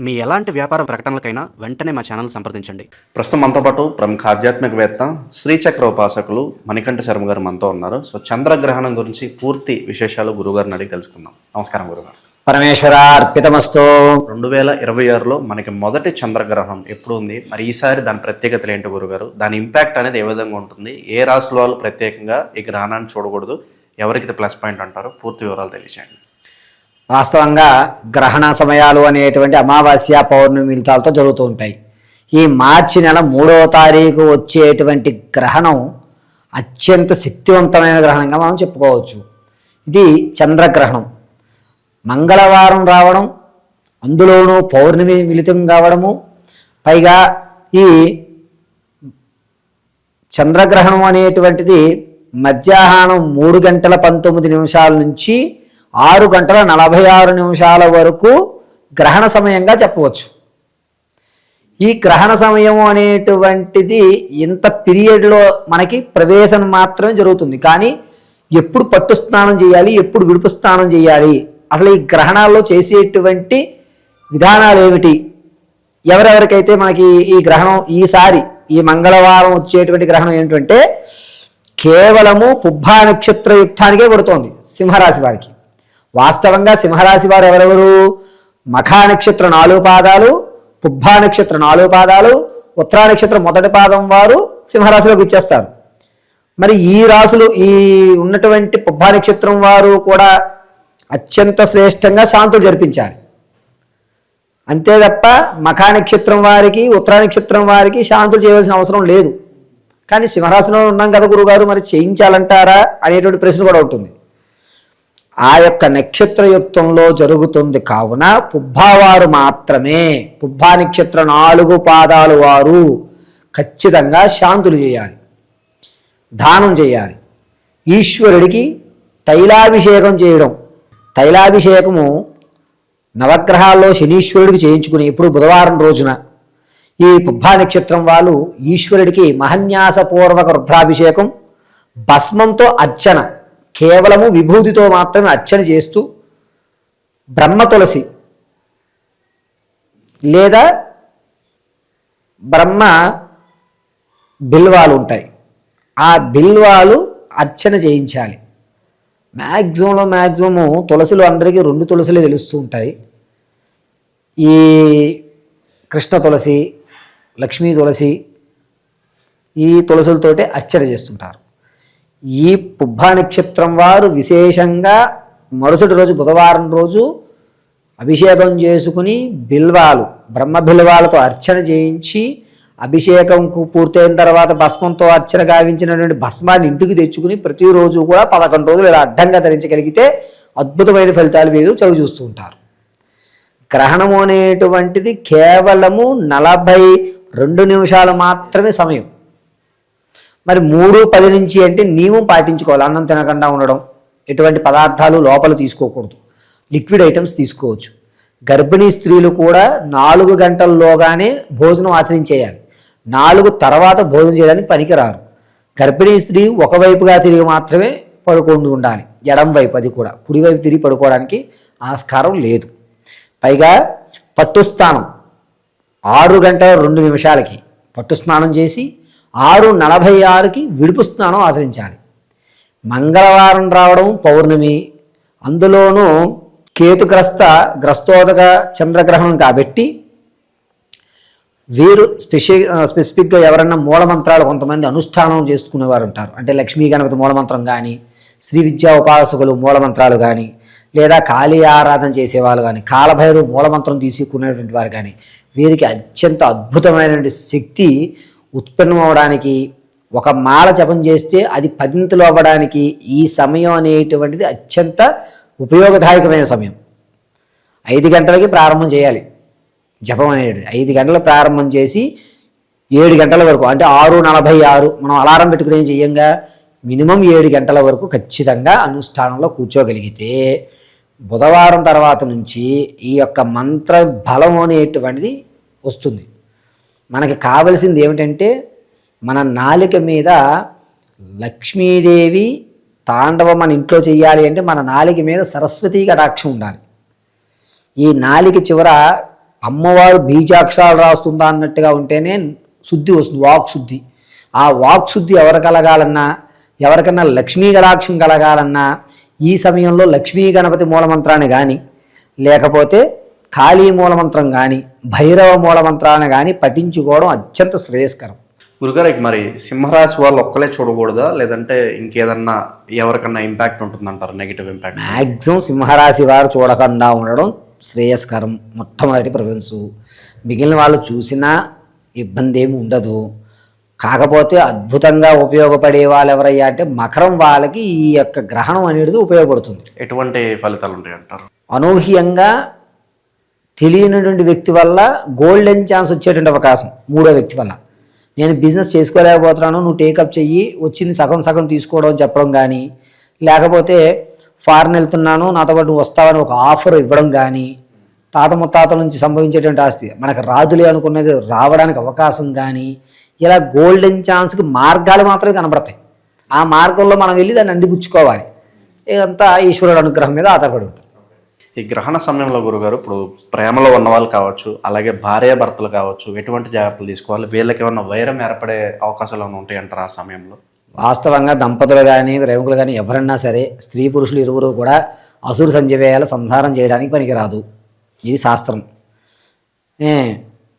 మీ ఎలాంటి వ్యాపార ప్రకటనలకైనా వెంటనే మా ఛానల్ సంప్రదించండి. ప్రస్తుతం మనతో పాటు ప్రముఖ ఆధ్యాత్మికవేత్త శ్రీచక్ర ఉపాసకులు మణికంఠ శర్మ గారు మనతో ఉన్నారు. సో చంద్రగ్రహణం గురించి పూర్తి విశేషాలు గురుగారిని అడిగి తెలుసుకుందాం. నమస్కారం గురుగారు. పరమేశ్వర అర్పితమస్తు. 2026లో మనకి మొదటి చంద్రగ్రహణం ఎప్పుడు ఉంది, మరి ఈసారి దాని ప్రత్యేకతలు ఏంటి గురుగారు? దాని ఇంపాక్ట్ అనేది ఏ విధంగా ఉంటుంది? ఏ రాశుల వాళ్ళు ప్రత్యేకంగా ఈ గ్రహణాన్ని చూడకూడదు, ఎవరికి ఇది ప్లస్ పాయింట్ అంటారో పూర్తి వివరాలు తెలియజేయండి. వాస్తవంగా గ్రహణ సమయాలు అనేటువంటి అమావాస్య పౌర్ణమి మిళితాలతో జరుగుతూ ఉంటాయి. ఈ మార్చి నెల 3వ తారీఖు వచ్చేటువంటి గ్రహణం అత్యంత శక్తివంతమైన గ్రహణంగా మనం చెప్పుకోవచ్చు. ఇది చంద్రగ్రహణం. మంగళవారం రావడం, అందులోనూ పౌర్ణమి మిళితం కావడము, పైగా ఈ చంద్రగ్రహణం అనేటువంటిది మధ్యాహ్నం 3:19 నుంచి 6:46 వరకు గ్రహణ సమయంగా చెప్పవచ్చు. ఈ గ్రహణ సమయం అనేటువంటిది ఇంత పీరియడ్లో మనకి ప్రవేశం మాత్రమే జరుగుతుంది. కానీ ఎప్పుడు పట్టు స్నానం చేయాలి, ఎప్పుడు విడుపు స్నానం చేయాలి, అసలు ఈ గ్రహణాల్లో చేసేటువంటి విధానాలు ఏమిటి, ఎవరెవరికైతే మనకి ఈ గ్రహణం ఈసారి ఈ మంగళవారం వచ్చేటువంటి గ్రహణం ఏంటంటే కేవలము పుబ్బా నక్షత్ర యుక్తానికే పడుతోంది సింహరాశి వారికి. వాస్తవంగా సింహరాశి వారు ఎవరెవరు? మఖా నక్షత్రం 4 పాదాలు, పుబ్బా నక్షత్రం 4 పాదాలు, ఉత్తరా నక్షత్రం మొదటి పాదం వారు సింహరాశిలోకి ఇచ్చేస్తారు. మరి ఈ రాశులు, ఈ ఉన్నటువంటి పుబ్బా నక్షత్రం వారు కూడా అత్యంత శ్రేష్టంగా శాంతులు జరిపించాలి. అంతే తప్ప మఖా నక్షత్రం వారికి, ఉత్తరా నక్షత్రం వారికి శాంతులు చేయవలసిన అవసరం లేదు. కానీ సింహరాశిలో ఉన్నాం కదా గురుగారు, మరి చేయించాలంటారా అనేటువంటి ప్రశ్న కూడా ఉంటుంది. ఆ యొక్క నక్షత్రయుక్తంలో జరుగుతుంది కావున పుబ్బావారు మాత్రమే, పుబ్బా నక్షత్ర 4 పాదాలు వారు ఖచ్చితంగా శాంతులు చేయాలి, దానం చేయాలి. ఈశ్వరుడికి తైలాభిషేకం చేయడం, తైలాభిషేకము నవగ్రహాల్లో శనీశ్వరుడికి చేయించుకుని ఇప్పుడు బుధవారం రోజున ఈ పుబ్బా నక్షత్రం వాళ్ళు ఈశ్వరుడికి మహన్యాసపూర్వక రుద్రాభిషేకం, భస్మంతో అర్చన, కేవలము విభూతితో మాత్రమే అర్చన చేస్తూ బ్రహ్మ తులసి లేదా బ్రహ్మ బిల్వాలు ఉంటాయి, ఆ బిల్వాలు అర్చన చేయించాలి. మ్యాక్సిమము తులసిలు అందరికీ 2 తులసిలే తెలుస్తూ ఉంటాయి. ఈ కృష్ణ తులసి, లక్ష్మీ తులసి, ఈ తులసులతోటే అర్చన చేస్తుంటారు. ఈ పుబ్బా నక్షత్రం వారు విశేషంగా మరుసటి రోజు బుధవారం రోజు అభిషేకం చేసుకుని బిల్వాలు, బ్రహ్మ బిల్వాలతో అర్చన చేయించి అభిషేకం పూర్తయిన తర్వాత భస్మంతో అర్చన గావించినటువంటి భస్మాన్ని ఇంటికి తెచ్చుకుని ప్రతిరోజు కూడా 11 రోజులు ఇలా అడ్డంగా ధరించగలిగితే అద్భుతమైన ఫలితాలు వీరు చవి చూస్తూ ఉంటారు. గ్రహణము అనేటువంటిది కేవలము 42 నిమిషాలు మాత్రమే సమయం. మరి 3:10 నుంచి అంటే నియమం పాటించుకోవాలి. అన్నం తినకుండా ఉండడం, ఎటువంటి పదార్థాలు లోపల తీసుకోకూడదు, లిక్విడ్ ఐటమ్స్ తీసుకోవచ్చు. గర్భిణీ స్త్రీలు కూడా 4 గంటల్లోగానే భోజనం ఆచరించేయాలి. 4 తర్వాత భోజనం చేయడానికి పనికిరారు. గర్భిణీ స్త్రీ ఒకవైపుగా తిరిగి మాత్రమే పడుకొని ఉండాలి, ఎడం వైపు, అది కూడా కుడివైపు తిరిగి పడుకోవడానికి ఆస్కారం లేదు. పైగా పట్టు స్నానం 6:02 పట్టు స్నానం చేసి 6:46కి విడుపు స్నానం ఆచరించాలి. మంగళవారం రావడం పౌర్ణమి, అందులోనూ గ్రస్తోదక చంద్రగ్రహణం కాబట్టి వీరు స్పెసిఫిక్గా ఎవరన్నా మూలమంత్రాలు కొంతమంది అనుష్ఠానం చేసుకునేవారు ఉంటారు. అంటే లక్ష్మీ గణపతి మూలమంత్రం కానీ, శ్రీ విద్యా ఉపాసకులు మూలమంత్రాలు కానీ, లేదా కాళీ ఆరాధన చేసేవాళ్ళు కానీ, కాలభైరవ మూలమంత్రం తీసుకునేటువంటి వారు కానీ, వీరికి అత్యంత అద్భుతమైనటువంటి శక్తి ఉత్పన్నం అవడానికి, ఒక మాల జపం చేస్తే అది 10ంతలు అవ్వడానికి ఈ సమయం అనేటువంటిది అత్యంత ఉపయోగదాయకమైన సమయం. 5 గంటలకి ప్రారంభం చేయాలి జపం అనేది. 5 గంటలు ప్రారంభం చేసి 7 గంటల వరకు, అంటే 6:46 మనం అలారం పెట్టుకుని ఏం చెయ్యంగా మినిమం 7 గంటల వరకు ఖచ్చితంగా అనుష్ఠానంలో కూర్చోగలిగితే బుధవారం తర్వాత నుంచి ఈ యొక్క మంత్ర బలం అనేటువంటిది వస్తుంది. మనకి కావలసింది ఏమిటంటే మన నాలిక మీద లక్ష్మీదేవి తాండవం మన ఇంట్లో చెయ్యాలి అంటే మన నాలిక మీద సరస్వతీ కటాక్షం ఉండాలి. ఈ నాలిక చివర అమ్మవారు బీజాక్షరాలు రాస్తుందా అన్నట్టుగా ఉంటేనే శుద్ధి వస్తుంది, వాక్ శుద్ధి. ఆ వాక్ శుద్ధి ఎవరు కలగాలన్నా, ఎవరికన్నా లక్ష్మీ కటాక్షం కలగాలన్నా ఈ సమయంలో లక్ష్మీ గణపతి మూలమంత్రాన్ని కానీ, లేకపోతే కాళీ మూలమంత్రం కానీ, భైరవ మూలమంత్రాన్ని కానీ పఠించుకోవడం అత్యంత శ్రేయస్కరం. గురుగారు మరి సింహరాశి వాళ్ళు ఒక్కలే చూడకూడదా, లేదంటే ఇంకేదన్నా ఎవరికన్నా ఇంపాక్ట్ ఉంటుందంటారు, నెగిటివ్ ఇంపాక్ట్? మ్యాక్సిమం సింహరాశి వారు చూడకుండా ఉండడం శ్రేయస్కరం, మొట్టమొదటి ప్రిఫరెన్స్. మిగిలిన వాళ్ళు చూసినా ఇబ్బంది ఏమి ఉండదు. కాకపోతే అద్భుతంగా ఉపయోగపడే వాళ్ళు ఎవరయ్యా అంటే మకరం వాళ్ళకి ఈ యొక్క గ్రహణం అనేది ఉపయోగపడుతుంది. ఎటువంటి ఫలితాలు ఉంటాయి అంటారు? అనూహ్యంగా తెలియనటువంటి వ్యక్తి వల్ల గోల్డెన్ ఛాన్స్ వచ్చేటువంటి అవకాశం, మూడో వ్యక్తి వల్ల. నేను బిజినెస్ చేసుకోలేకపోతున్నాను, నువ్వు టేకప్ చెయ్యి, వచ్చింది సగం సగం తీసుకోవడం చెప్పడం కానీ, లేకపోతే ఫారెన్ వెళ్తున్నాను నాతో పాటు నువ్వు వస్తావని ఒక ఆఫర్ ఇవ్వడం కానీ, తాత ముత్తాతల నుంచి సంభవించేటువంటి ఆస్తి మనకు రాదులే అనుకున్నది రావడానికి అవకాశం కానీ, ఇలా గోల్డెన్ ఛాన్స్కి మార్గాలు మాత్రమే కనబడతాయి. ఆ మార్గంలో మనం వెళ్ళి దాన్ని అందిపుచ్చుకోవాలి. ఇదంతా ఈశ్వరుడు అనుగ్రహం మీద ఆధారపడి ఉంటుంది. ఈ గ్రహణ సమయంలో గురుగారు ఇప్పుడు ప్రేమలో ఉన్న వాళ్ళు కావచ్చు, అలాగే భార్యాభర్తలు కావచ్చు, ఎటువంటి జాగ్రత్తలు తీసుకోవాలి? వీళ్ళకి ఏమన్నా వైరం ఏర్పడే అవకాశాలు ఏమైనా ఉంటాయి అంటారు ఆ సమయంలో? వాస్తవంగా దంపతులు కానీ ప్రేమికులు కానీ ఎవరన్నా సరే, స్త్రీ పురుషులు ఇరువురు కూడా అసురు సంజీవేయాలు సంసారం చేయడానికి పనికిరాదు. ఇది శాస్త్రం.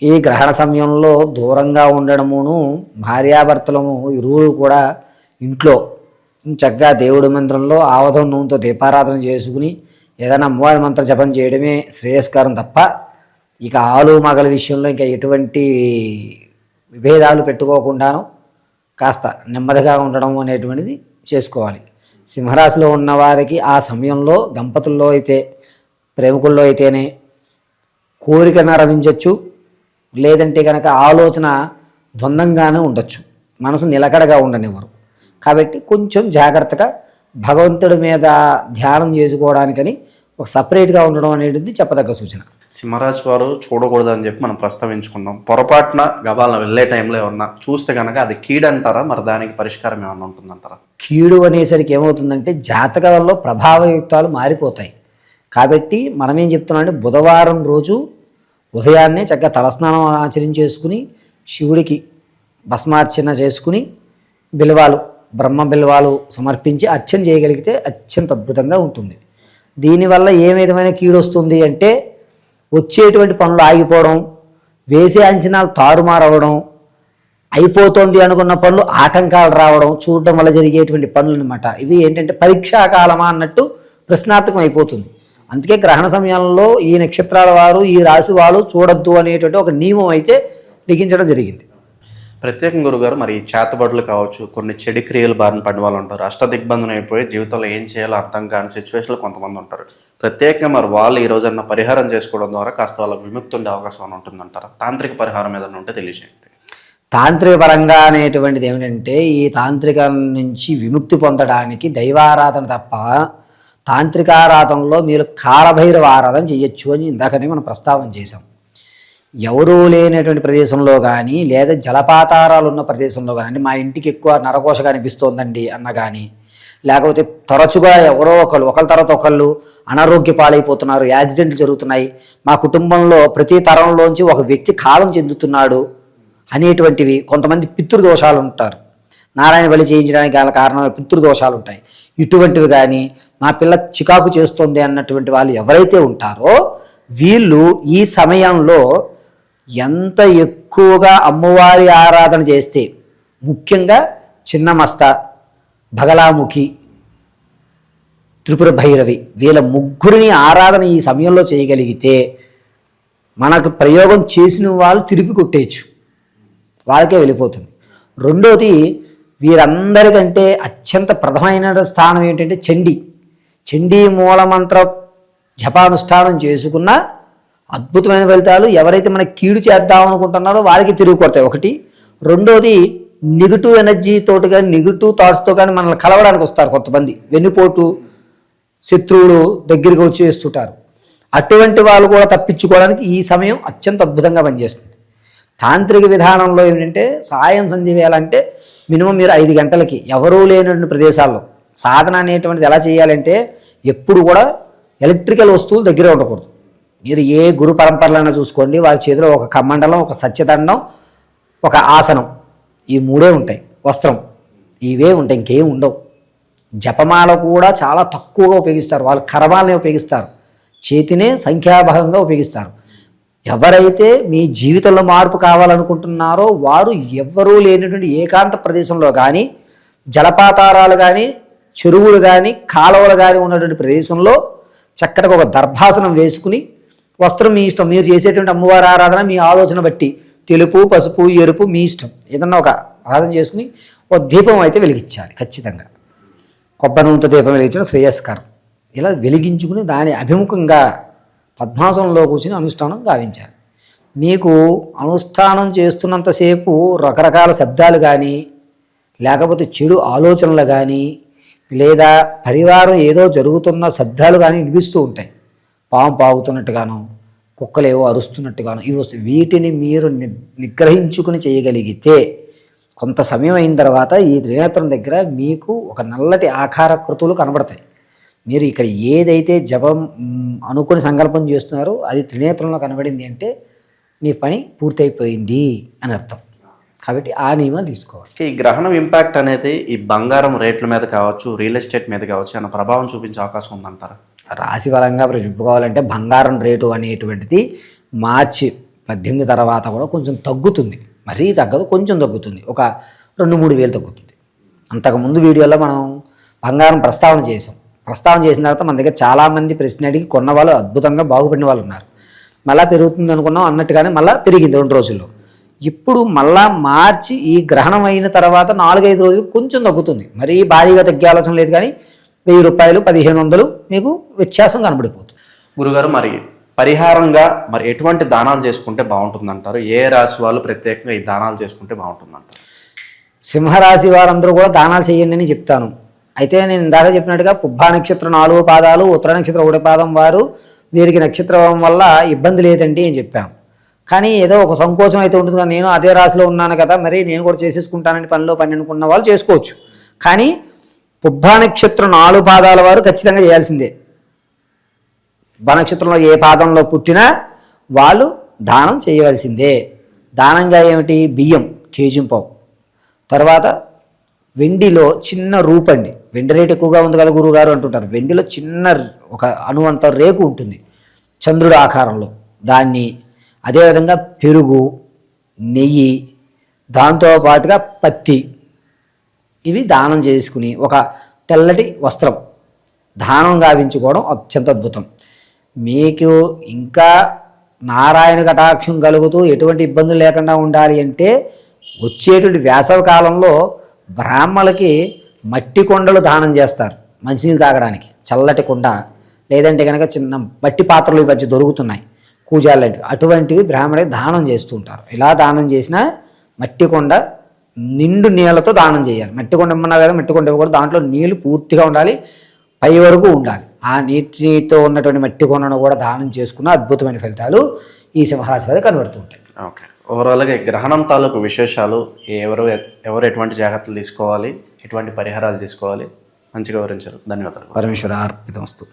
ఈ గ్రహణ సమయంలో దూరంగా ఉండడమును, భార్యాభర్తలము ఇరువురు కూడా ఇంట్లో చక్కగా దేవుడి మంత్రంలో ఆవధం నూనెతో దీపారాధన చేసుకుని ఏదైనా అమ్మవారి మంత్ర జపం చేయడమే శ్రేయస్కారం తప్ప ఇక ఆలు మగల విషయంలో ఇంకా ఎటువంటి విభేదాలు పెట్టుకోకుండాను కాస్త నెమ్మదిగా ఉండడం అనేటువంటిది చేసుకోవాలి. సింహరాశిలో ఉన్నవారికి ఆ సమయంలో దంపతుల్లో అయితే, ప్రేమికుల్లో అయితేనే కోరికను రవించవచ్చు, లేదంటే కనుక ఆలోచన ద్వంద్వంగానే ఉండొచ్చు, మనసు నిలకడగా ఉండనివ్వరు. కాబట్టి కొంచెం జాగ్రత్తగా భగవంతుడి మీద ధ్యానం చేసుకోవడానికని ఒక సపరేట్గా ఉండడం అనేది చెప్పదగ్గ సూచన. సింహరాశి వారు చూడకూడదు అని చెప్పి మనం ప్రస్తావించుకున్నాం. పొరపాటున గబాలను వెళ్ళే టైంలో ఏమన్నా చూస్తే కనుక అది కీడు అంటారా? మరి దానికి పరిష్కారం ఏమన్నా ఉంటుందంటారా? కీడు అనేసరికి ఏమవుతుందంటే జాతకాలలో ప్రభావయుక్తాలు మారిపోతాయి. కాబట్టి మనం ఏం చెప్తున్నామంటే బుధవారం రోజు ఉదయాన్నే చక్కగా తలస్నానం ఆచరించేసుకుని శివుడికి భస్మార్చన చేసుకుని బిల్వాలు, బ్రహ్మ బిల్వాలు సమర్పించి అర్చన చేయగలిగితే అత్యంత అద్భుతంగా ఉంటుంది. దీనివల్ల ఏ విధమైన కీడు వస్తుంది అంటే వచ్చేటువంటి పనులు ఆగిపోవడం, వేసే అంచనాలు తారుమారవడం, అయిపోతుంది అనుకున్న పనులు ఆటంకాలు రావడం, చూడడం వల్ల జరిగేటువంటి పనులు అనమాట. ఇవి ఏంటంటే పరీక్షాకాలమా అన్నట్టు ప్రశ్నార్థకం అయిపోతుంది. అందుకే గ్రహణ సమయంలో ఈ నక్షత్రాల వారు, ఈ రాశి వాళ్ళు చూడొద్దు అనేటువంటి ఒక నియమం అయితే లిఖించడం జరిగింది. ప్రత్యేకంగా గురుగారు మరి చేతబడులు కావచ్చు, కొన్ని చెడు క్రియలు బారిన పడిన వాళ్ళు ఉంటారు, అష్టదిగ్బంధనం అయిపోయి జీవితంలో ఏం చేయాలో అర్థం కాని సిచ్యువేషన్లో కొంతమంది ఉంటారు. ప్రత్యేకంగా మరి వాళ్ళు ఈ రోజన్నా పరిహారం చేసుకోవడం ద్వారా కాస్త వాళ్ళకి విముక్తి ఉండే అవకాశం ఉంటుందంటారా? తాంత్రిక పరిహారం ఏదైనా ఉంటే తెలియజేయండి. తాంత్రిక పరంగా అనేటువంటిది ఏమిటంటే ఈ తాంత్రికం నుంచి విముక్తి పొందడానికి దైవారాధన తప్ప తాంత్రికారాధనలో మీరు కాలభైరవ ఆరాధన చేయొచ్చు అని ఇందాకనే మనం ప్రస్తావన చేశాం. ఎవరూ లేనటువంటి ప్రదేశంలో కానీ, లేదా జలపాతారాలు ఉన్న ప్రదేశంలో కానీ, మా ఇంటికి ఎక్కువ నరకోశగా అనిపిస్తోందండి అన్న కానీ, లేకపోతే తరచుగా ఎవరో ఒకరి తర్వాత ఒకళ్ళు అనారోగ్య పాలైపోతున్నారు, యాక్సిడెంట్లు జరుగుతున్నాయి, మా కుటుంబంలో ప్రతి తరంలోంచి ఒక వ్యక్తి కాలం చెందుతున్నాడు అనేటువంటివి, కొంతమంది పితృదోషాలు ఉంటారు, నారాయణ బలి చేయించడానికి గల కారణం పితృదోషాలు ఉంటాయి, ఇటువంటివి కానీ, మా పిల్ల చికాకు చేస్తుంది అన్నటువంటి వాళ్ళు ఎవరైతే ఉంటారో వీళ్ళు ఈ సమయంలో ఎంత ఎక్కువగా అమ్మవారి ఆరాధన చేస్తే, ముఖ్యంగా చిన్నమస్త, బగలాముఖి, త్రిపుర భైరవి, వీళ్ళ ముగ్గురిని ఆరాధన ఈ సమయంలో చేయగలిగితే మనకు ప్రయోగం చేసిన వాళ్ళు తిరిగి కొట్టేయచ్చు, వాళ్ళకే వెళ్ళిపోతుంది. రెండోది వీరందరికంటే అత్యంత ప్రధానమైన స్థానం ఏంటంటే చండీ మూలమంత్ర జపానుష్ఠానం చేసుకున్న అద్భుతమైన ఫలితాలు. ఎవరైతే మనకి కీడు చేద్దాం అనుకుంటున్నారో వారికి తిరిగి కొడతాయి ఒకటి. రెండోది నెగిటివ్ ఎనర్జీ తోటి కానీ, నెగిటివ్ థాట్స్తో కానీ మనల్ని కలవడానికి వస్తారు కొంతమంది, వెన్నుపోటు శత్రువులు దగ్గరికి వచ్చేస్తుంటారు. అటువంటి వాళ్ళు కూడా తప్పించుకోవడానికి ఈ సమయం అత్యంత అద్భుతంగా పనిచేస్తుంది. తాంత్రిక విధానంలో ఏంటంటే సాయం సంజీవేయాలంటే మినిమం మీరు 5 గంటలకి ఎవరూ లేనటువంటి ప్రదేశాల్లో సాధన అనేటువంటిది ఎలా చేయాలంటే ఎప్పుడు కూడా ఎలక్ట్రికల్ వస్తువులు దగ్గర ఉండకూడదు. మీరు ఏ గురు పరంపరలైనా చూసుకోండి, వారి చేతిలో ఒక కమండలం, ఒక సత్యదండం, ఒక ఆసనం, ఈ మూడే ఉంటాయి. వస్త్రం ఇవే ఉంటాయి, ఇంకేం ఉండవు. జపమాల కూడా చాలా తక్కువగా ఉపయోగిస్తారు, వాళ్ళు కరమాలని ఉపయోగిస్తారు, చేతినే సంఖ్యాభాగంగా ఉపయోగిస్తారు. ఎవరైతే మీ జీవితంలో మార్పు కావాలనుకుంటున్నారో వారు ఎవ్వరూ లేనటువంటి ఏకాంత ప్రదేశంలో కానీ, జలపాతారాలు కానీ, చెరువులు కానీ, కాలువలు కానీ ఉన్నటువంటి ప్రదేశంలో చక్కటిగా ఒక దర్భాసనం వేసుకుని, వస్త్రం మీ ఇష్టం, మీరు చేసేటువంటి అమ్మవారి ఆరాధన మీ ఆలోచన బట్టి, తెలుపు, పసుపు, ఎరుపు మీ ఇష్టం, ఏదన్నా ఒక ఆరాధన చేసుకుని ఒక దీపం అయితే వెలిగించాలి ఖచ్చితంగా. కొబ్బరి నూనెతో దీపం వెలిగించడం శ్రేయస్కరం. ఇలా వెలిగించుకుని దాని అభిముఖంగా పద్మాసనంలో కూర్చుని అనుష్ఠానం గావించాలి. మీకు అనుష్ఠానం చేస్తున్నంతసేపు రకరకాల శబ్దాలు కానీ, లేకపోతే చెడు ఆలోచనలు కానీ, లేదా పరివారం ఏదో జరుగుతున్న శబ్దాలు కానీ వినిపిస్తూ ఉంటాయి. పాము పాగుతున్నట్టుగాను, కుక్కలు ఏవో అరుస్తున్నట్టుగాను ఇవి వస్తాయి. వీటిని మీరు నిగ్రహించుకుని చేయగలిగితే కొంత సమయం అయిన తర్వాత ఈ త్రినేత్రం దగ్గర మీకు ఒక నల్లటి ఆకారకృతులు కనబడతాయి. మీరు ఇక్కడ ఏదైతే జపం అనుకుని సంకల్పం చేస్తున్నారో అది త్రినేత్రంలో కనబడింది అంటే నీ పని పూర్తయిపోయింది అని అర్థం. కాబట్టి ఆ నియమం తీసుకోవాలి. ఈ గ్రహణం ఇంపాక్ట్ అనేది ఈ బంగారం రేట్ల మీద కావచ్చు, రియల్ ఎస్టేట్ మీద కావచ్చు అన్న ప్రభావం చూపించే అవకాశం ఉందంటారా? రాశి పరంగా చెప్పుకోవాలంటే బంగారం రేటు అనేటువంటిది మార్చి 18 తర్వాత కూడా కొంచెం తగ్గుతుంది. మరీ తగ్గదు, కొంచెం తగ్గుతుంది, ఒక 2-3 వేలు తగ్గుతుంది. అంతకుముందు వీడియోలో మనం బంగారం ప్రస్తావన చేసాం. ప్రస్తావన చేసిన తర్వాత మన దగ్గర చాలామంది ప్రశ్న అడిగి కొన్న వాళ్ళు అద్భుతంగా బాగుపడిన వాళ్ళు ఉన్నారు. మళ్ళీ పెరుగుతుంది అనుకున్నాం అన్నట్టుగానే మళ్ళీ పెరిగింది 2 రోజుల్లో. ఇప్పుడు మళ్ళా మార్చి ఈ గ్రహణం అయిన తర్వాత 4-5 రోజులు కొంచెం తగ్గుతుంది. మరీ భారీగా తగ్గే ఆలోచన లేదు, కానీ 1000 రూపాయలు 1500 మీకు వ్యత్యాసం కనబడిపోతుంది. గురుగారు, మరి పరిహారంగా మరి ఎటువంటి దానాలు చేసుకుంటే బాగుంటుందంటారు? ఏ రాశి వాళ్ళు ప్రత్యేకంగా ఈ దానాలు చేసుకుంటే బాగుంటుందంటారు? సింహరాశి వారందరూ కూడా దానాలు చేయండి అని చెప్తాను. అయితే నేను ఇందాక చెప్పినట్టుగా పుబ్బా నక్షత్రం 4 పాదాలు, ఉత్తర నక్షత్రం 1 పాదం వారు, వీరికి నక్షత్రం వల్ల ఇబ్బంది లేదండి అని చెప్పాం. కానీ ఏదో ఒక సంకోచం అయితే ఉంటుంది కదా, నేను అదే రాశిలో ఉన్నాను కదా, మరి నేను కూడా చేసేసుకుంటానని పనిలో పని అనుకున్న వాళ్ళు చేసుకోవచ్చు. కానీ పుబ్బా నక్షత్రం 4 పాదాల వారు ఖచ్చితంగా చేయాల్సిందే. పుబ్బా నక్షత్రంలో ఏ పాదంలో పుట్టినా వాళ్ళు దానం చేయవలసిందే. దానంగా ఏమిటి? బియ్యం కేజింపావు, తర్వాత వెండిలో చిన్న రూపండి, వెండి రేటు ఎక్కువగా ఉంది కదా గురువుగారు అంటుంటారు. వెండిలో చిన్న ఒక అణువంత రేకు ఉంటుంది చంద్రుడి ఆకారంలో, దాన్ని, అదేవిధంగా పెరుగు, నెయ్యి, దాంతోపాటుగా పత్తి, ఇవి దానం చేసుకుని ఒక తెల్లటి వస్త్రం దానం గావించుకోవడం అత్యంత అద్భుతం. మీకు ఇంకా నారాయణ కటాక్షం కలుగుతూ ఎటువంటి ఇబ్బందులు లేకుండా ఉండాలి అంటే వచ్చేటువంటి వేసవి కాలంలో బ్రాహ్మలకి మట్టి కొండలు దానం చేస్తారు మంచినీళ్ళు తాగడానికి, చల్లటి కుండ, లేదంటే కనుక చిన్న మట్టి పాత్రలు ఈ మధ్య దొరుకుతున్నాయి కూజాలు లాంటివి, అటువంటివి బ్రాహ్మడికి దానం చేస్తూ ఉంటారు. ఇలా దానం చేసిన మట్టి కొండ నిండు నీళ్ళతో దానం చేయాలి. మట్టి కొండ ఇమ్మన్నారు కదా, మట్టి కొండ ఇవ్వకూడదు, దాంట్లో నీళ్లు పూర్తిగా ఉండాలి, పై వరకు ఉండాలి. ఆ నీటితో ఉన్నటువంటి మట్టి కొండను కూడా దానం చేసుకున్న అద్భుతమైన ఫలితాలు ఈ సింహరాశి వారికి కనబడుతుంటాయి. ఓకే, ఓవరాల్గా గ్రహణం తాలూకు విశేషాలు, ఎవరు ఎటువంటి జాగ్రత్తలు తీసుకోవాలి, ఎటువంటి పరిహారాలు తీసుకోవాలి, మంచిగా వివరించారు. ధన్యవాదాలు. పరమేశ్వర అర్పితమస్తు.